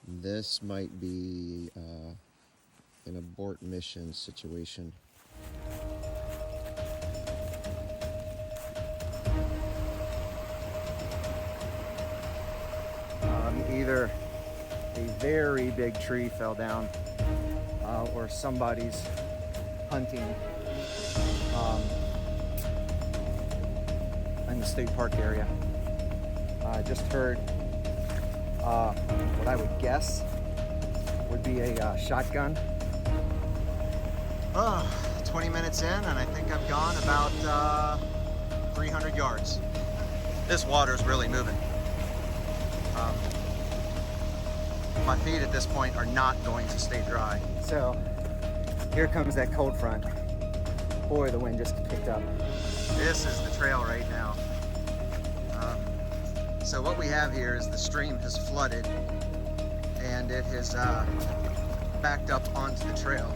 This might be an abort mission situation. Either a very big tree fell down or somebody's hunting in the state park area. I just heard what I would guess would be a shotgun. 20 minutes in, and I think I've gone about 300 yards. This water is really moving. My feet at this point are not going to stay dry. So here comes that cold front. Boy, the wind just picked up. This is the trail right now. So what we have here is the stream has flooded and it has backed up onto the trail.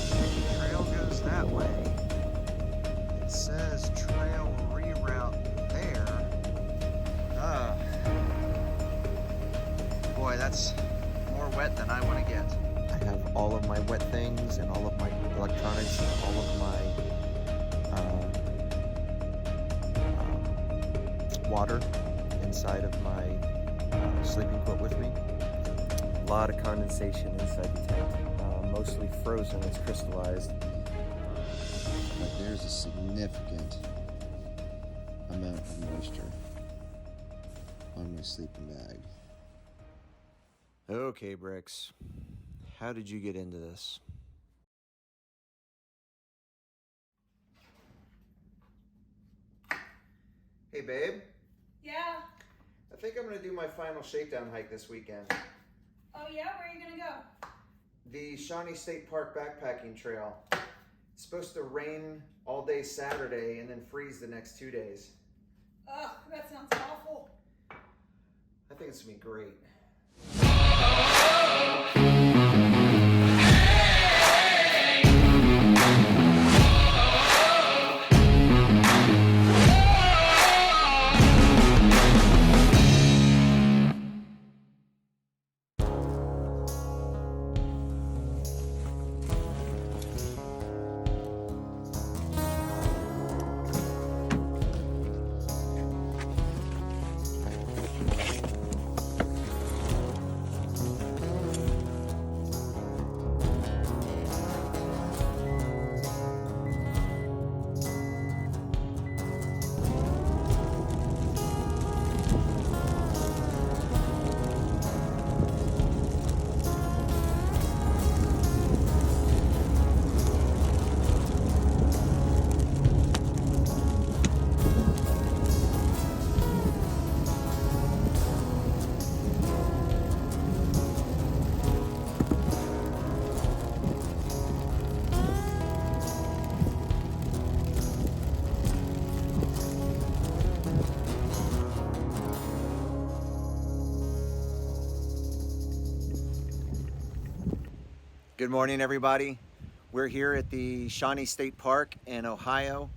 The trail goes that way. It says trail reroute there. Boy, that's more wet than I want to get. I have all of my wet things and all of my electronics and all of my water inside of my sleeping quilt with me. A lot of condensation inside the tent, mostly frozen, it's crystallized. But there's a significant amount of moisture on my sleeping bag. Okay, Bricks, how did you get into this? Hey, babe. Yeah. I think I'm gonna do my final shakedown hike this weekend. Oh yeah? Where are you gonna go? The Shawnee State Park backpacking trail. It's supposed to rain all day Saturday and then freeze the next 2 days. Ugh, that sounds awful. I think it's gonna be great. Good morning, everybody. We're here at the Shawnee State Park in Ohio,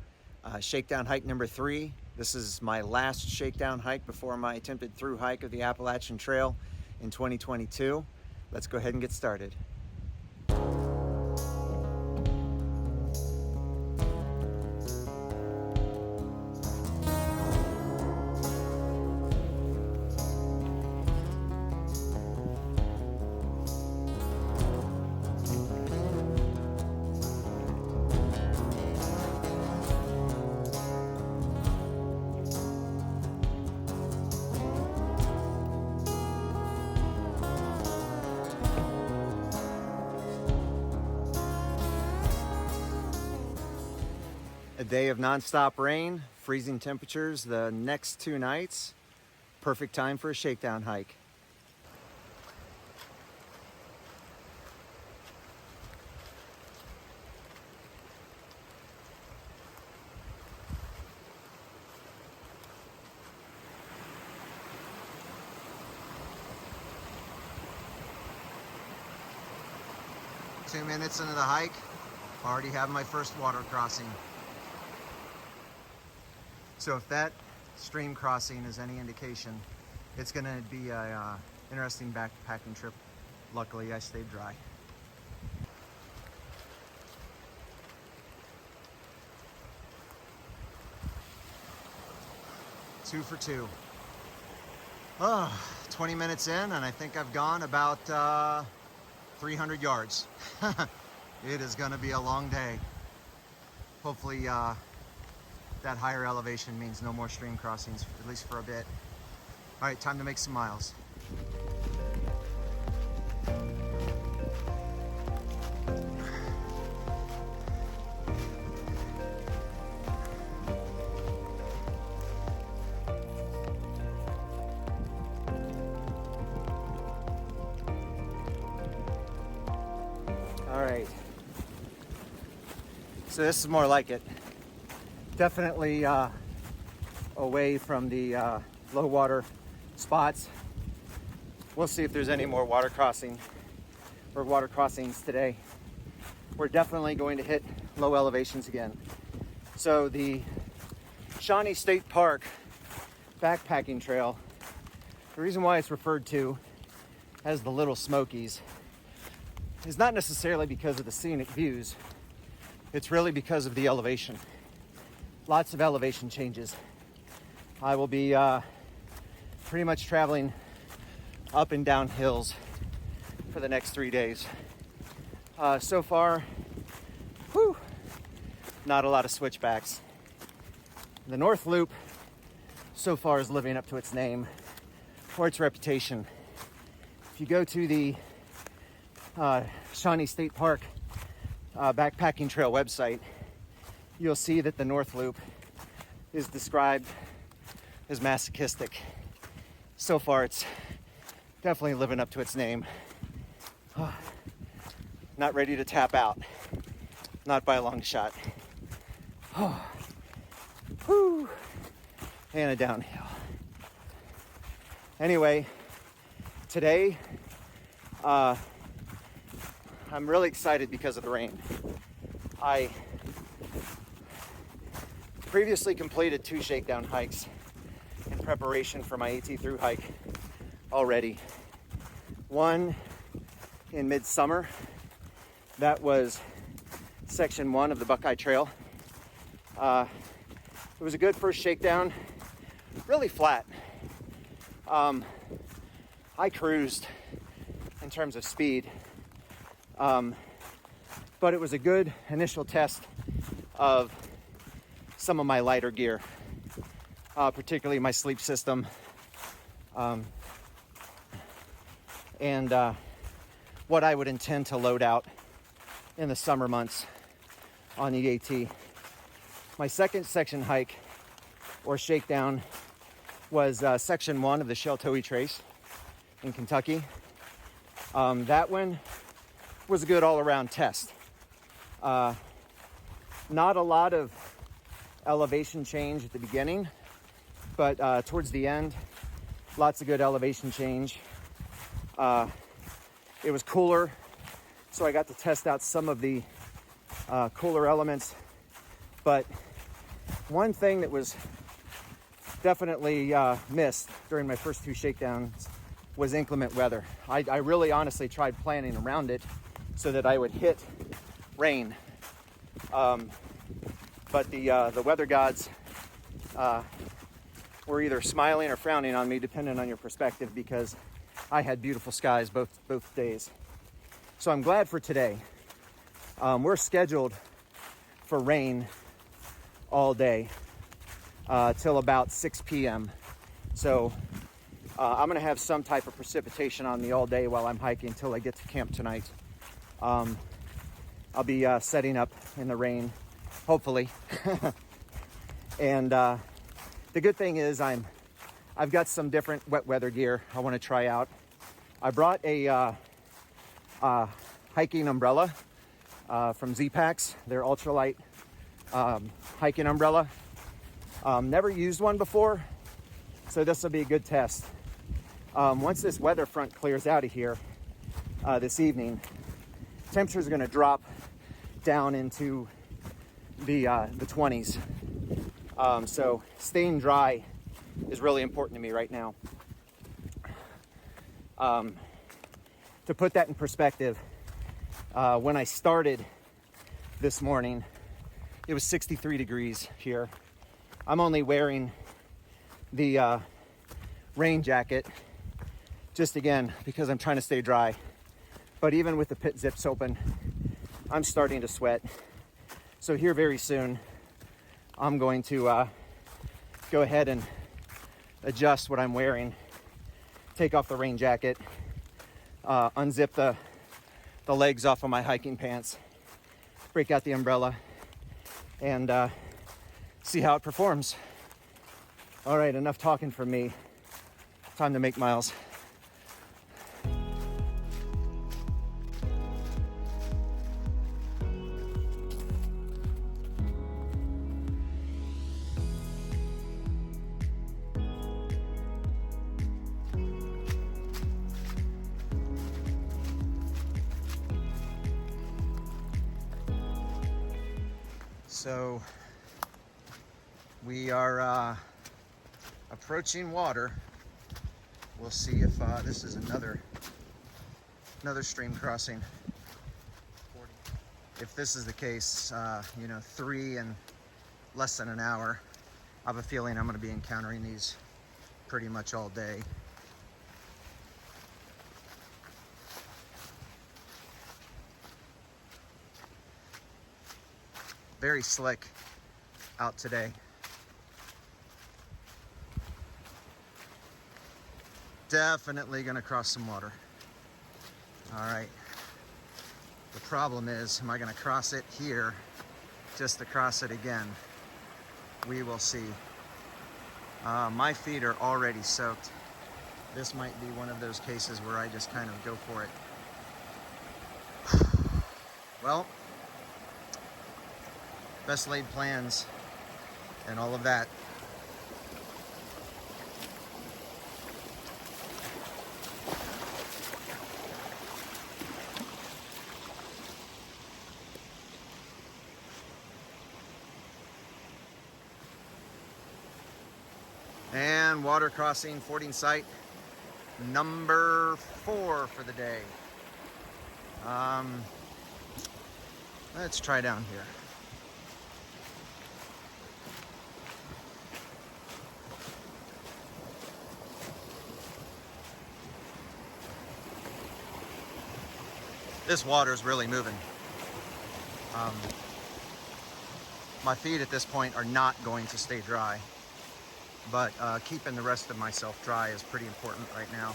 Shakedown Hike number 3. This is my last Shakedown hike before my attempted through hike of the Appalachian Trail in 2022. Let's go ahead and get started. A day of nonstop rain, freezing temperatures the next 2 nights. Perfect time for a shakedown hike. Two minutes into the hike, already have my first water crossing. So if that stream crossing is any indication, it's going to be a interesting backpacking trip. Luckily, I stayed dry. Two for two. 20 minutes in, and I think I've gone about 300 yards. It is going to be a long day. Hopefully that higher elevation means no more stream crossings, at least for a bit. All right, time to make some miles. All right, so this is more like it. Definitely away from the low water spots. We'll see if there's any more water crossings today. We're definitely going to hit low elevations again. So the Shawnee State Park backpacking trail, the reason why it's referred to as the Little Smokies is not necessarily because of the scenic views. It's really because of the elevation. Lots of elevation changes. I will be pretty much traveling up and down hills for the next 3 days. So far, not a lot of switchbacks. The North Loop so far is living up to its name or its reputation. If you go to the Shawnee State Park backpacking trail website, you'll see that the North Loop is described as masochistic. So far, it's definitely living up to its name. Not ready to tap out. Not by a long shot. And a downhill. Anyway, today, I'm really excited because of the rain. I previously completed 2 shakedown hikes in preparation for my AT thru-hike already. One in midsummer, that was section 1 of the Buckeye Trail. It was a good first shakedown, really flat. I cruised in terms of speed, but it was a good initial test of some of my lighter gear, particularly my sleep system, and what I would intend to load out in the summer months on the AT. My second section hike or shakedown was section 1 of the Sheltowee Trace in Kentucky. That one was a good all-around test. Not a lot of elevation change at the beginning, but towards the end, lots of good elevation change. It was cooler, so I got to test out some of the cooler elements. But one thing that was definitely missed during my first 2 shakedowns was inclement weather. I really honestly tried planning around it so that I would hit rain. But the weather gods were either smiling or frowning on me, depending on your perspective, because I had beautiful skies both days. So I'm glad for today. We're scheduled for rain all day till about 6 p.m. So I'm gonna have some type of precipitation on me all day while I'm hiking until I get to camp tonight. I'll be setting up in the rain, hopefully. And the good thing is I've got some different wet weather gear I want to try out. I brought a hiking umbrella from Z-Packs, their ultralight hiking umbrella. Never used one before, so this will be a good test. Once this weather front clears out of here this evening, temperatures are going to drop down into the 20s. So staying dry is really important to me right now. To put that in perspective, when I started this morning, it was 63 degrees here. I'm only wearing the rain jacket, just again, because I'm trying to stay dry. But even with the pit zips open, I'm starting to sweat. So here very soon, I'm going to go ahead and adjust what I'm wearing, take off the rain jacket, unzip the legs off of my hiking pants, break out the umbrella, and see how it performs. All right, enough talking from me. Time to make miles. So we are approaching water. We'll see if this is another stream crossing. If this is the case, 3 in less than an hour, I have a feeling I'm going to be encountering these pretty much all day. Very slick out today. Definitely gonna cross some water. All right. The problem is, am I gonna cross it here just to cross it again? We will see. My feet are already soaked. This might be one of those cases where I just kind of go for it. Well, best laid plans and all of that. And water crossing, fording site number 4 for the day. Let's try down here. This water is really moving. My feet at this point are not going to stay dry, but keeping the rest of myself dry is pretty important right now.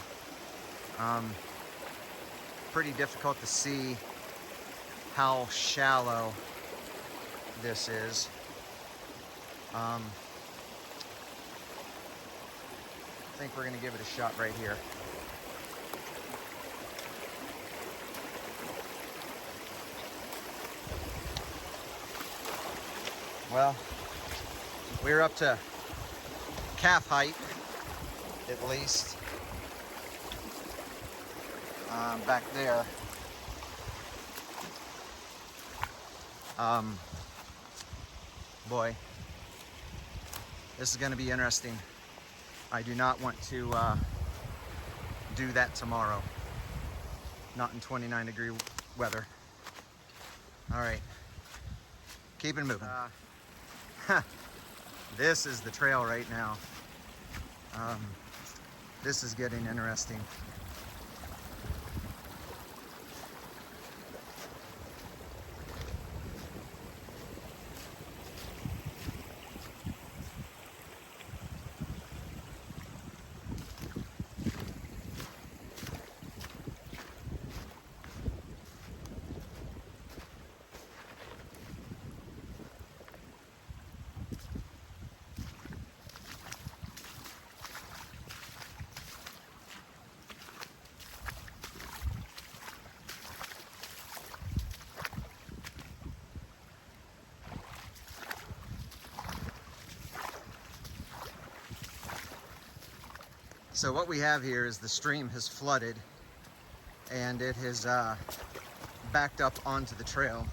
Pretty difficult to see how shallow this is. I think we're gonna give it a shot right here. Well, we're up to calf height, at least. Back there. Boy, this is going to be interesting. I do not want to do that tomorrow. Not in 29-degree weather. All right, keep it moving. This is the trail right now. This is getting interesting. So what we have here is the stream has flooded and it has backed up onto the trail.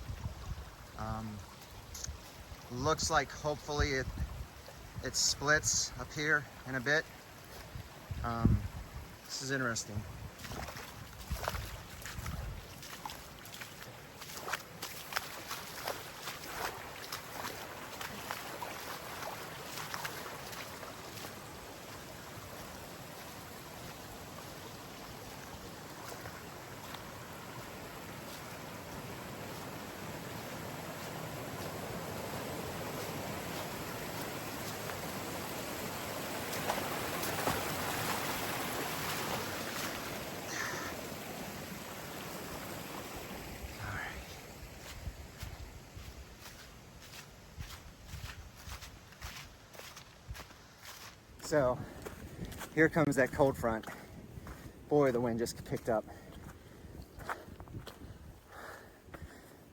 Looks like hopefully It splits up here in a bit. This is interesting. So here comes that cold front. Boy, the wind just picked up.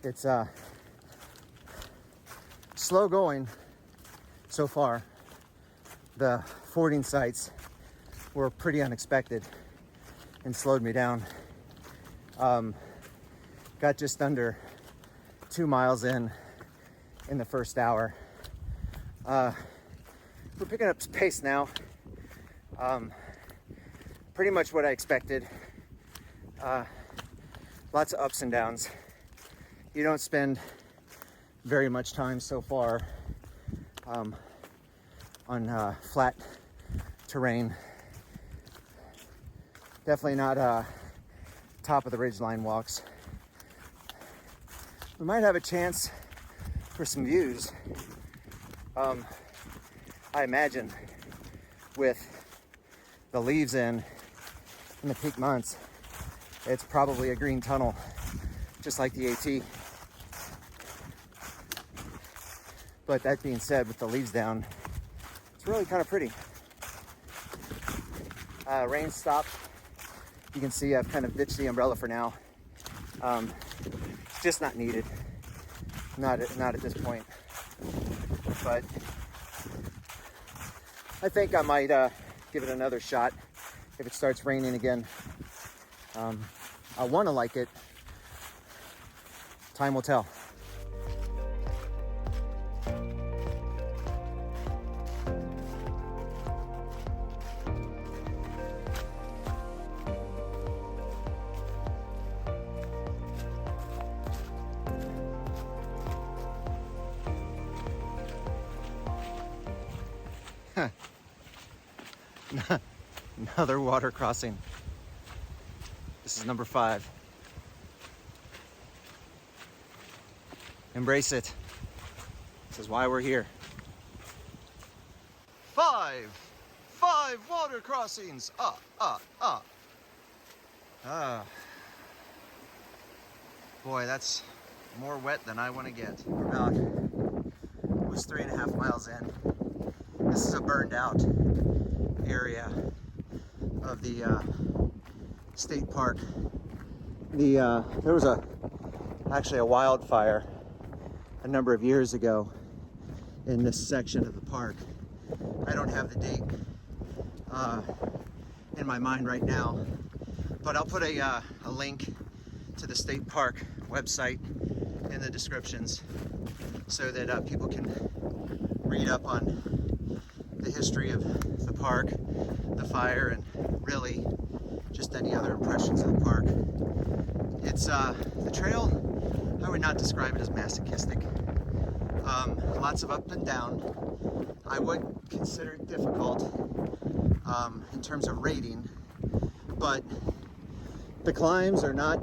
It's slow going so far. The fording sites were pretty unexpected and slowed me down. Got just under 2 miles in the first hour. We're picking up pace now. Pretty much what I expected. Lots of ups and downs. You don't spend very much time so far on flat terrain. Definitely not top of the ridgeline walks. We might have a chance for some views. I imagine with the leaves in the peak months, it's probably a green tunnel, just like the AT. But that being said, with the leaves down, it's really kind of pretty. Rain stopped. You can see I've kind of ditched the umbrella for now. It's just not needed. Not at this point. But I think I might give it another shot if it starts raining again. I want to like it. Time will tell. Another water crossing. This is number 5. Embrace it. This is why we're here. 5 water crossings. Boy, that's more wet than I want to get. We're about, it was 3.5 miles in. This is a burned out area of the state park. There was actually a wildfire a number of years ago in this section of the park. I don't have the date in my mind right now, but I'll put a link to the state park website in the descriptions so that people can read up on the history of the park, the fire, and really just any other impressions of the park. It's the trail, I would not describe it as masochistic. Lots of up and down. I would consider it difficult in terms of rating, but the climbs are not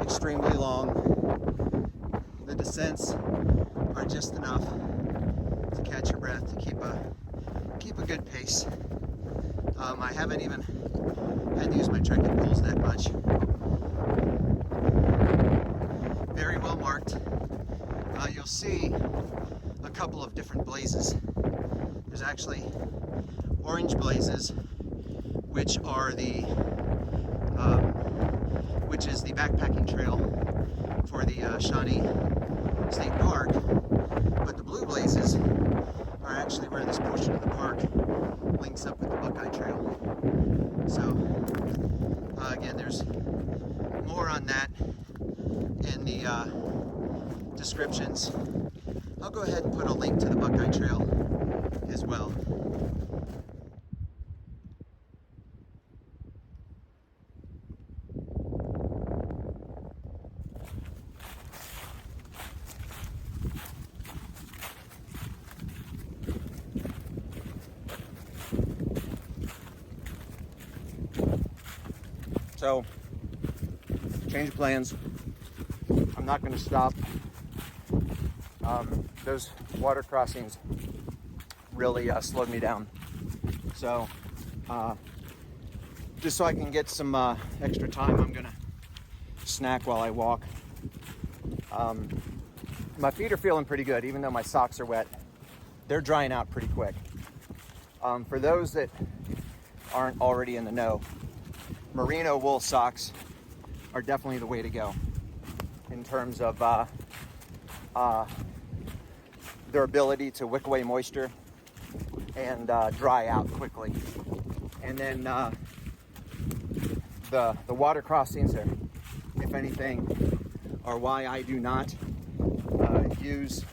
extremely long. The descents are just enough to catch your breath, to keep a good pace. I haven't even had to use my trekking poles that much. Very well marked. You'll see a couple of different blazes. There's actually orange blazes, which are which is the backpacking trail for the Shawnee State Park. But the blue blazes are actually where this portion of the park links up with the Buckeye Trail. So again, there's more on that in the descriptions. I'll go ahead and put a link to the Buckeye Trail So, change of plans. I'm not going to stop. Those water crossings really slowed me down. So, just so I can get some extra time, I'm going to snack while I walk. My feet are feeling pretty good, even though my socks are wet. They're drying out pretty quick. For those that aren't already in the know, merino wool socks are definitely the way to go in terms of their ability to wick away moisture and dry out quickly. And then the water crossings are, if anything, are why I do not use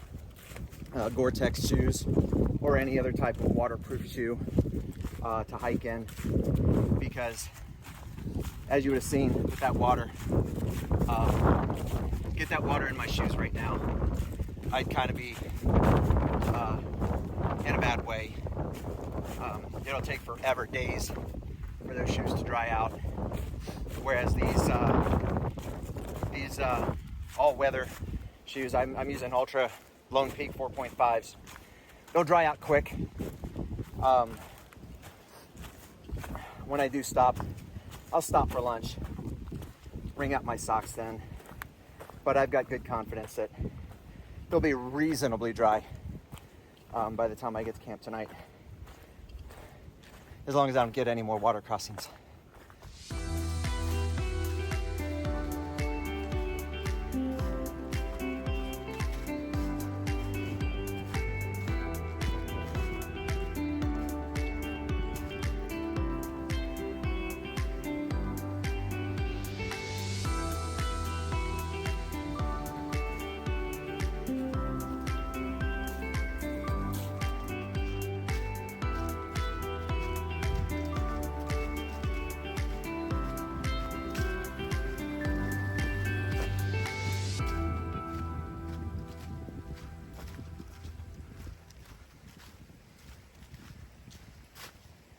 Gore-Tex shoes or any other type of waterproof shoe to hike in, because as you would have seen with that water, get that water in my shoes right now, I'd kind of be in a bad way. It'll take forever, days, for those shoes to dry out, whereas these all-weather shoes, I'm using Ultra Lone Peak 4.5s. They'll dry out quick. When I do stop, I'll stop for lunch, wring out my socks then, but I've got good confidence that they'll be reasonably dry by the time I get to camp tonight, as long as I don't get any more water crossings.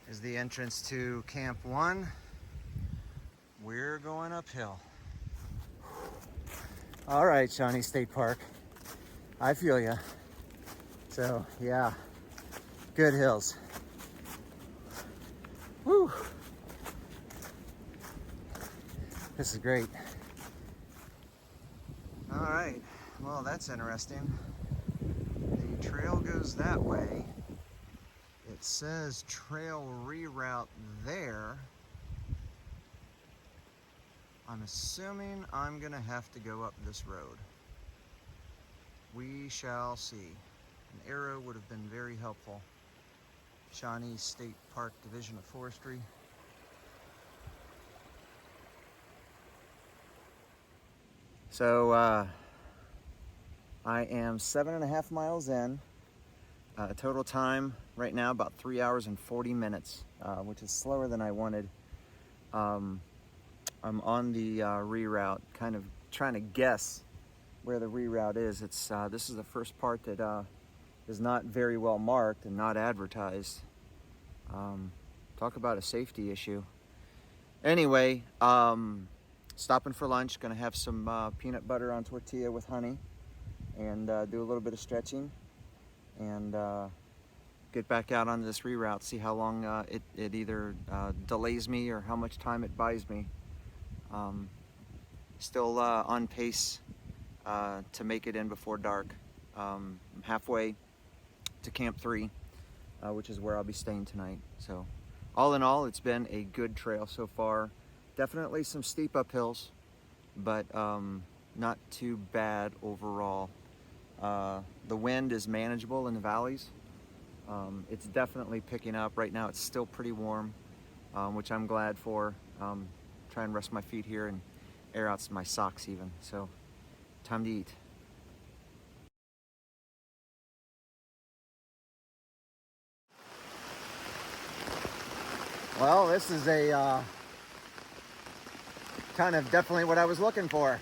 Is the entrance to Camp 1. We're going uphill. All right, Shawnee State Park. I feel ya. So, yeah, good hills. Woo! This is great. All right, well, that's interesting. The trail goes that way. It says trail reroute there. I'm assuming I'm gonna have to go up this road. We shall see. An arrow would have been very helpful. Shawnee State Park Division of Forestry. So I am 7.5 miles in. Total time right now about 3 hours and 40 minutes, which is slower than I wanted. I'm on the reroute, kind of trying to guess where the reroute is. It's this is the first part that is not very well marked and not advertised. Talk about a safety issue. Anyway, stopping for lunch. Gonna have some peanut butter on tortilla with honey, and do a little bit of stretching, and get back out on this reroute, see how long it either delays me or how much time it buys me. Still on pace to make it in before dark. I'm halfway to Camp 3, which is where I'll be staying tonight. So all in all, it's been a good trail so far. Definitely some steep uphills, but not too bad overall. The wind is manageable in the valleys. It's definitely picking up. Right now it's still pretty warm, which I'm glad for. Try and rest my feet here and air out my socks even. So time to eat. Well, this is a kind of definitely what I was looking for.